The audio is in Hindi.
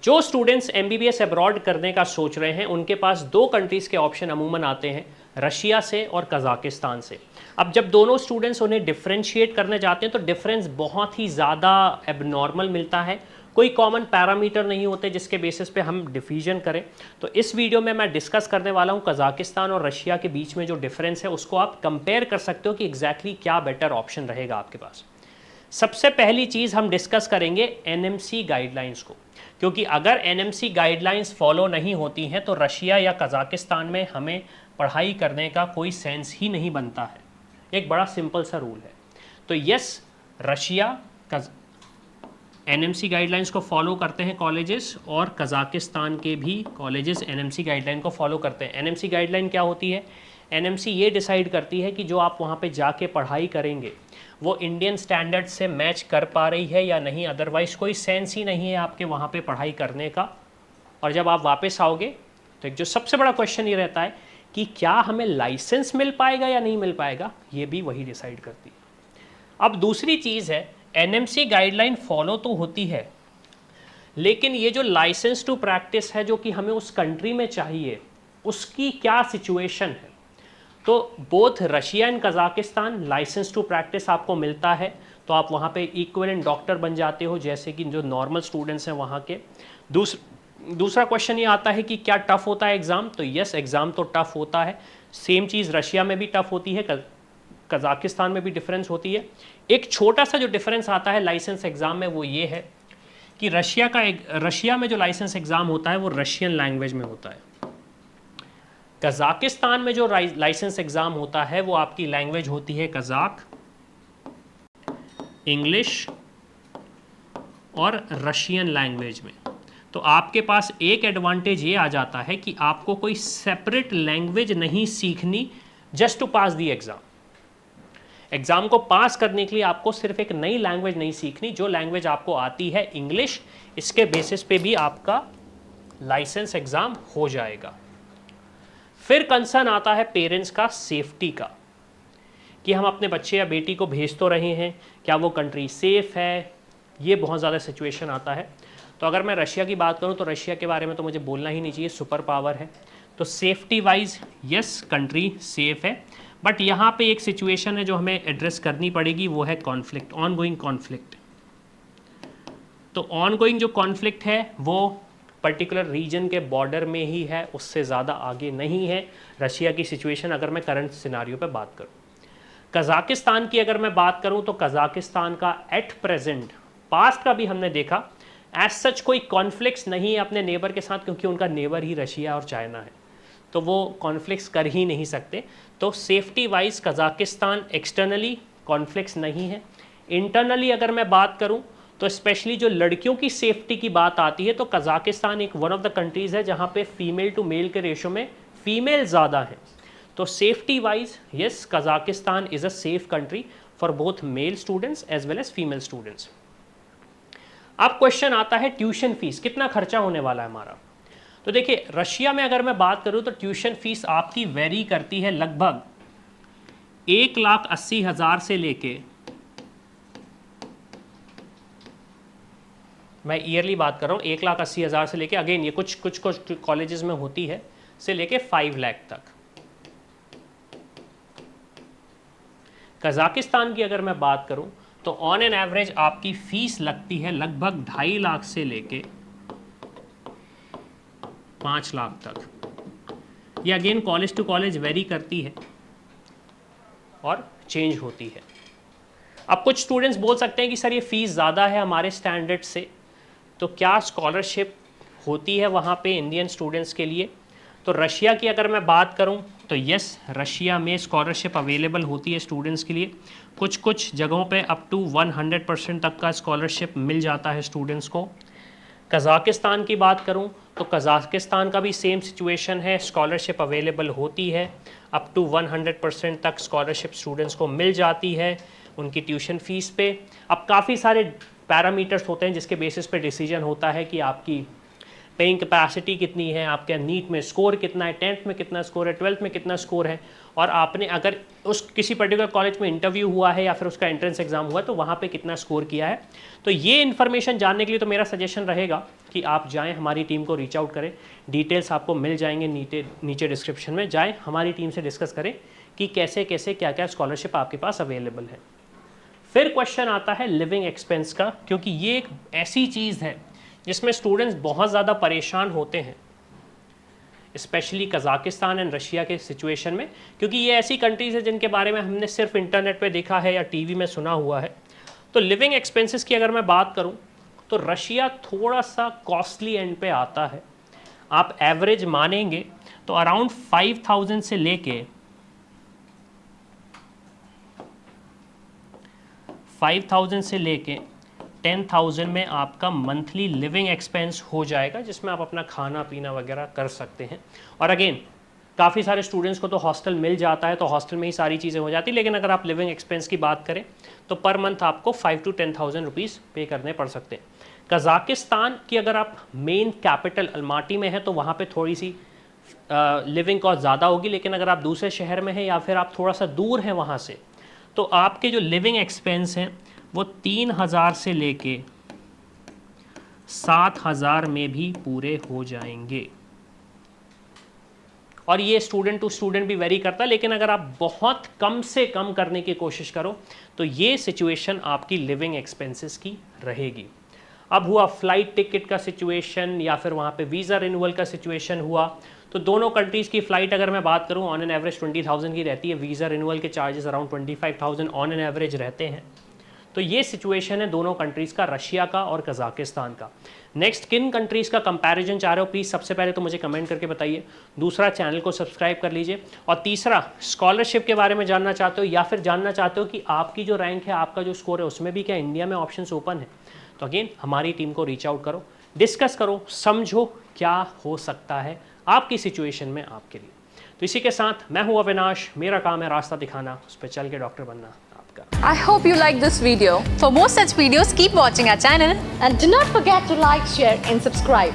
जो स्टूडेंट्स एमबीबीएस अब्रॉड करने का सोच रहे हैं उनके पास दो कंट्रीज़ के ऑप्शन अमूमन आते हैं, रशिया से और कज़ाकिस्तान से। अब जब दोनों स्टूडेंट्स उन्हें डिफरेंशिएट करने जाते हैं तो डिफरेंस बहुत ही ज़्यादा एबनॉर्मल मिलता है, कोई कॉमन पैरामीटर नहीं होते जिसके बेसिस पे हम डिवीजन करें। तो इस वीडियो में मैं डिस्कस करने वाला हूँ कज़ाकिस्तान और रशिया के बीच में जो डिफरेंस है उसको आप कंपेयर कर सकते हो कि एग्जैक्टली क्या बेटर ऑप्शन रहेगा आपके पास। सबसे पहली चीज़ हम डिस्कस करेंगे एनएमसी गाइडलाइंस को, क्योंकि अगर एनएमसी गाइडलाइंस फॉलो नहीं होती हैं तो रशिया या कज़ाकिस्तान में हमें पढ़ाई करने का कोई सेंस ही नहीं बनता है। एक बड़ा सिंपल सा रूल है। तो यस, रशिया एनएमसी गाइडलाइंस को फॉलो करते हैं कॉलेजेस, और कज़ाकिस्तान के भी कॉलेजेस एनएमसी गाइडलाइन को फॉलो करते हैं। एनएमसी गाइडलाइन क्या होती है? एनएमसी ये डिसाइड करती है कि जो आप वहाँ पे जाके पढ़ाई करेंगे वो इंडियन स्टैंडर्ड से मैच कर पा रही है या नहीं, अदरवाइज़ कोई सेंस ही नहीं है आपके वहाँ पे पढ़ाई करने का। और जब आप वापस आओगे तो एक जो सबसे बड़ा क्वेश्चन ये रहता है कि क्या हमें लाइसेंस मिल पाएगा या नहीं मिल पाएगा, ये भी वही डिसाइड करती है। अब दूसरी चीज़ है, एनएमसी गाइडलाइन फॉलो तो होती है, लेकिन ये जो लाइसेंस टू प्रैक्टिस है जो कि हमें उस कंट्री में चाहिए, उसकी क्या सिचुएशन है। तो both Russia and Kazakhstan licence to practise आपको मिलता है, तो आप वहाँ पे इक्विवेलेंट डॉक्टर बन जाते हो जैसे कि जो नॉर्मल स्टूडेंट्स हैं वहाँ के। दूसरा क्वेश्चन ये आता है कि क्या टफ़ होता है एग्ज़ाम, तो यस, एग्ज़ाम तो टफ़ होता है। सेम चीज़ रशिया में भी टफ़ होती है, कज़ाकिस्तान में भी डिफरेंस होती है। एक छोटा सा जो डिफरेंस आता है लाइसेंस एग्ज़ाम में वो ये है कि रशिया में जो लाइसेंस एग्ज़ाम होता है वो रशियन लैंग्वेज में होता है। कज़ाकिस्तान में जो लाइसेंस एग्ज़ाम होता है वो आपकी लैंग्वेज होती है कज़ाक, इंग्लिश और रशियन लैंग्वेज में। तो आपके पास एक एडवांटेज ये आ जाता है कि आपको कोई सेपरेट लैंग्वेज नहीं सीखनी just to pass the exam. Exam को पास करने के लिए आपको सिर्फ एक नई लैंग्वेज नहीं सीखनी, जो लैंग्वेज आपको आती है इंग्लिश, इसके बेसिस पे भी आपका लाइसेंस एग्ज़ाम हो जाएगा। फिर कंसर्न आता है पेरेंट्स का सेफ्टी का, कि हम अपने बच्चे या बेटी को भेज तो रहे हैं, क्या वो कंट्री सेफ़ है, ये बहुत ज़्यादा सिचुएशन आता है। तो अगर मैं रशिया की बात करूं तो रशिया के बारे में तो मुझे बोलना ही नहीं चाहिए, सुपर पावर है। तो safety wise yes, country safe है, बट यहाँ पे एक सिचुएशन है जो हमें एड्रेस करनी पड़ेगी, वो है कॉन्फ्लिक्ट, ऑनगोइंग कॉन्फ्लिक्ट। तो ऑनगोइंग जो कॉन्फ्लिक्ट है वो पर्टिकुलर रीजन के बॉर्डर में ही है, उससे ज़्यादा आगे नहीं है रशिया की सिचुएशन। अगर मैं करंट सिनारियो पे बात करूं, कज़ाकिस्तान की अगर मैं बात करूं तो कज़ाकिस्तान का एट प्रेजेंट, पास्ट का भी हमने देखा, एज सच कोई कॉन्फ्लिक्ट्स नहीं है अपने नेबर के साथ, क्योंकि उनका नेबर ही रशिया और चाइना है, तो वो कॉन्फ्लिक्ट्स कर ही नहीं सकते। तो safety wise Kazakhstan externally conflicts नहीं है। इंटरनली अगर मैं बात करूं तो स्पेशली जो लड़कियों की सेफ्टी की बात आती है तो कज़ाकिस्तान एक वन ऑफ द कंट्रीज़ है जहां पे फीमेल टू मेल के रेशो में फीमेल ज़्यादा है। तो safety wise yes, Kazakhstan is a safe country for both male students as well as female students. अब क्वेश्चन आता है ट्यूशन फीस, कितना खर्चा होने वाला है हमारा। तो देखिए, रशिया में अगर मैं बात करूं तो ट्यूशन फीस आपकी वेरी करती है, लगभग 1,80,000 से लेके, मैं ईयरली बात कर रहा हूँ, 1,80,000 से लेके, अगेन ये कुछ कॉलेजेस में होती है, से लेके 5 लाख तक। कज़ाकिस्तान की अगर मैं बात करूं तो ऑन एन एवरेज आपकी फीस लगती है लगभग 2.5 लाख से लेके 5 लाख तक। ये again college to college vary करती है और चेंज होती है। अब कुछ स्टूडेंट्स बोल सकते हैं कि सर ये फ़ीस ज़्यादा है हमारे स्टैंडर्ड से, तो क्या स्कॉलरशिप होती है वहाँ पे इंडियन स्टूडेंट्स के लिए। तो रशिया की अगर मैं बात करूं तो यस, रशिया में स्कॉलरशिप अवेलेबल होती है स्टूडेंट्स के लिए। कुछ जगहों पे अप टू 100% तक का स्कॉलरशिप मिल जाता है स्टूडेंट्स को। कज़ाकिस्तान की बात करूं तो कज़ाकिस्तान का भी सेम सिचुएशन है, स्कॉलरशिप अवेलेबल होती है, अप टू 100% तक स्कॉलरशिप स्टूडेंट्स को मिल जाती है उनकी ट्यूशन फ़ीस पे। अब काफ़ी सारे पैरामीटर्स होते हैं जिसके बेसिस पे डिसीजन होता है कि आपकी पेइंग कैपेसिटी कितनी है, आपके नीट में स्कोर कितना है, 10th में कितना स्कोर है, 12th में कितना स्कोर है, और आपने अगर उस किसी पर्टिकुलर कॉलेज में इंटरव्यू हुआ है या फिर उसका एंट्रेंस एग्जाम हुआ है तो वहाँ पे कितना स्कोर किया है। तो ये इन्फॉर्मेशन जानने के लिए तो मेरा सजेशन रहेगा कि आप जाएं हमारी टीम को रीच आउट करें। डिटेल्स आपको मिल जाएंगे नीचे डिस्क्रिप्शन में, जाएं हमारी टीम से डिस्कस करें कि कैसे कैसे क्या क्या स्कॉलरशिप आपके पास अवेलेबल है। फिर क्वेश्चन आता है लिविंग एक्सपेंस का, क्योंकि ये एक ऐसी चीज़ है जिसमें स्टूडेंट्स बहुत ज़्यादा परेशान होते हैं, स्पेशली कज़ाकिस्तान एंड रशिया के सिचुएशन में, क्योंकि ये ऐसी कंट्रीज़ है जिनके बारे में हमने सिर्फ इंटरनेट पे देखा है या टीवी में सुना हुआ है। तो लिविंग एक्सपेंसेस की अगर मैं बात करूं तो रशिया थोड़ा सा कॉस्टली एंड पे आता है। आप एवरेज मानेंगे तो अराउंड 5000 से लेके 10,000 में आपका मंथली लिविंग एक्सपेंस हो जाएगा, जिसमें आप अपना खाना पीना वगैरह कर सकते हैं। और अगेन काफ़ी सारे स्टूडेंट्स को तो हॉस्टल मिल जाता है, तो हॉस्टल में ही सारी चीज़ें हो जाती, लेकिन अगर आप लिविंग एक्सपेंस की बात करें तो पर मंथ आपको 5 to 10,000 रुपीज़ पे करने पड़ सकते हैं। कज़ाकिस्तान की अगर आप मेन कैपिटल अलमाटी में है तो वहाँ पे थोड़ी सी लिविंग कॉस्ट ज़्यादा होगी, लेकिन अगर आप दूसरे शहर में हैं या फिर आप थोड़ा सा दूर हैं वहाँ से, तो आपके जो लिविंग एक्सपेंस हैं वो 3,000 से लेके 7,000 में भी पूरे हो जाएंगे। और ये स्टूडेंट टू स्टूडेंट भी वेरी करता है, लेकिन अगर आप बहुत कम से कम करने की कोशिश करो तो ये सिचुएशन आपकी लिविंग एक्सपेंसेस की रहेगी। अब हुआ फ्लाइट टिकट का सिचुएशन या फिर वहाँ पे वीज़ा रिन्यूअल का सिचुएशन हुआ, तो दोनों कंट्रीज़ की फ़्लाइट अगर मैं बात करूँ ऑन एन एवरेज 20,000 की रहती है, वीज़ा रिन्यूअल के charges around 25,000 on an average रहते हैं। तो ये सिचुएशन है दोनों कंट्रीज़ का, रशिया का और कज़ाकिस्तान का। नेक्स्ट किन कंट्रीज़ का कंपैरिजन चाह रहे हो, प्लीज़ सबसे पहले तो मुझे कमेंट करके बताइए। दूसरा, चैनल को सब्सक्राइब कर लीजिए। और तीसरा, स्कॉलरशिप के बारे में जानना चाहते हो या फिर जानना चाहते हो कि आपकी जो रैंक है, आपका जो स्कोर है, उसमें भी क्या इंडिया में ऑप्शंस ओपन है, तो अगेन हमारी टीम को रीच आउट करो, डिस्कस करो, समझो क्या हो सकता है आपकी सिचुएशन में आपके लिए। तो इसी के साथ मैं हूँ अविनाश, मेरा काम है रास्ता दिखाना, उस पर चल के डॉक्टर बनना। I hope you like this video. For more such videos, keep watching our channel and do not forget to like, share and subscribe.